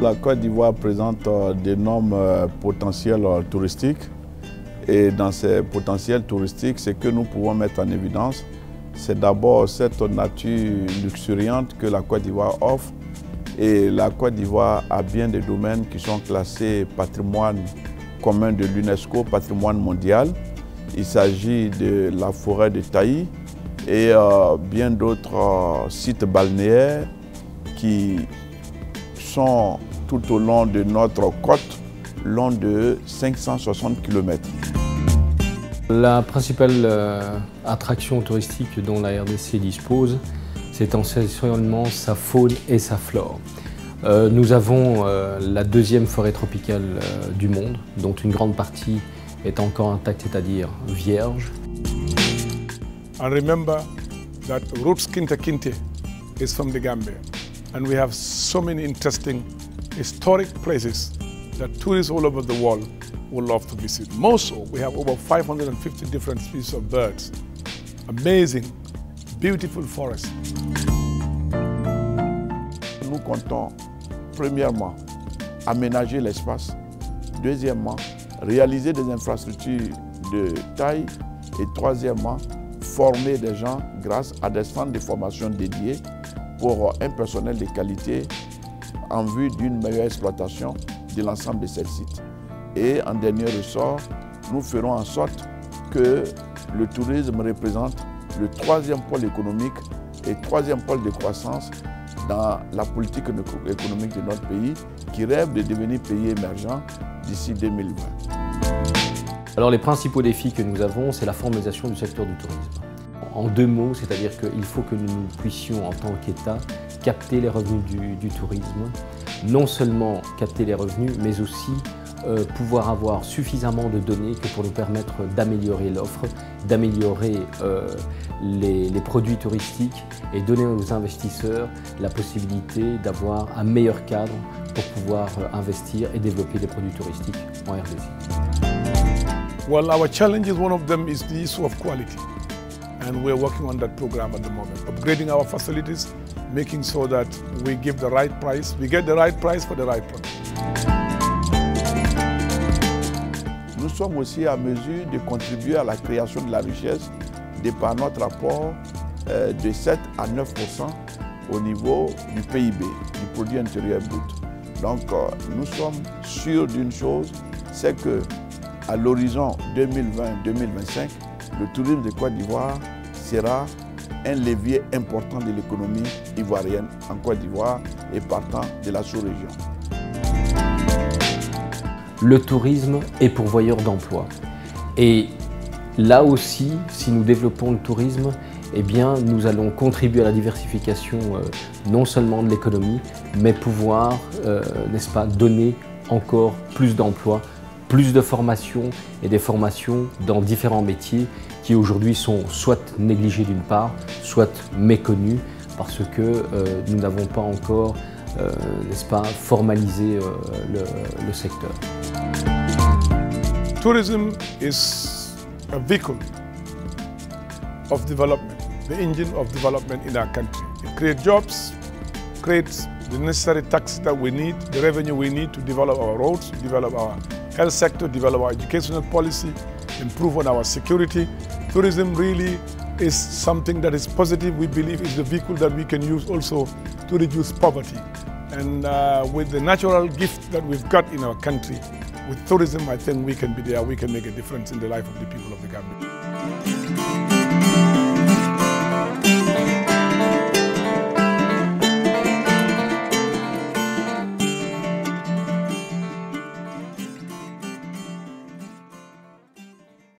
la Côte d'Ivoire présente d'énormes potentiels touristiques. Et dans ces potentiels touristiques, ce que nous pouvons mettre en évidence, c'est d'abord cette nature luxuriante que la Côte d'Ivoire offre. Et la Côte d'Ivoire a bien des domaines qui sont classés patrimoine commun de l'UNESCO, patrimoine mondial. Il s'agit de la forêt de Taï et bien d'autres sites balnéaires qui sont tout au long de notre côte, long de 560 km. La principale attraction touristique dont la RDC dispose, c'est essentiellement sa faune et sa flore. Nous avons la deuxième forêt tropicale du monde, dont une grande partie est encore intacte, c'est-à-dire vierge. And remember that Roots Kinta Kinte is from the Gambia. And we have so many interesting historic places that tourists all over the world would love to visit. More so, we have over 550 different species of birds. Amazing, beautiful forests. Nous comptons, premièrement, aménager l'espace. Deuxièmement, réaliser des infrastructures de taille. Et troisièmement, former des gens grâce à des centres de formation dédiés pour un personnel de qualité en vue d'une meilleure exploitation de l'ensemble de ces sites. Et en dernier ressort, nous ferons en sorte que le tourisme représente le troisième pôle économique et troisième pôle de croissance dans la politique économique de notre pays qui rêve de devenir pays émergent d'ici 2020. Alors les principaux défis que nous avons, c'est la formalisation du secteur du tourisme. En deux mots, c'est-à-dire qu'il faut que nous puissions, en tant qu'État, capter les revenus du tourisme. Non seulement capter les revenus, mais aussi pouvoir avoir suffisamment de données que pour nous permettre d'améliorer l'offre, d'améliorer les produits touristiques et donner aux investisseurs la possibilité d'avoir un meilleur cadre pour pouvoir investir et développer des produits touristiques en RDC. Well, our challenges, one of them is the issue of quality. And we're working on that program at the moment, upgrading our facilities, making sure that we give the right price, we get the right price for the right product. Nous sommes aussi à mesure de contribuer à la création de la richesse de par notre apport de 7 à 9% au niveau du PIB, du produit intérieur brut. Donc nous sommes sûrs d'une chose, c'est que à l'horizon 2020-2025, le tourisme de Côte d'Ivoire sera un levier important de l'économie ivoirienne en Côte d'Ivoire et partant de la sous-région. Le tourisme est pourvoyeur d'emplois. Et là aussi, si nous développons le tourisme, eh bien, nous allons contribuer à la diversification non seulement de l'économie, mais pouvoir, n'est-ce pas, donner encore plus d'emplois, plus de formations et des formations dans différents métiers qui aujourd'hui sont soit négligés d'une part, soit méconnus parce que nous n'avons pas encore, n'est-ce pas, formalisé le secteur. Tourism is a vehicle of development, the engine of development in our country. It creates jobs, creates the necessary taxes that we need, the revenue we need to develop our roads, develop our health sector, develop our educational policy, improve on our security. Tourism really is something that is positive. We believe it's the vehicle that we can use also to reduce poverty. And with the natural gift that we've got in our country, with tourism, I think we can be there, we can make a difference in the life of the people of the Gambia.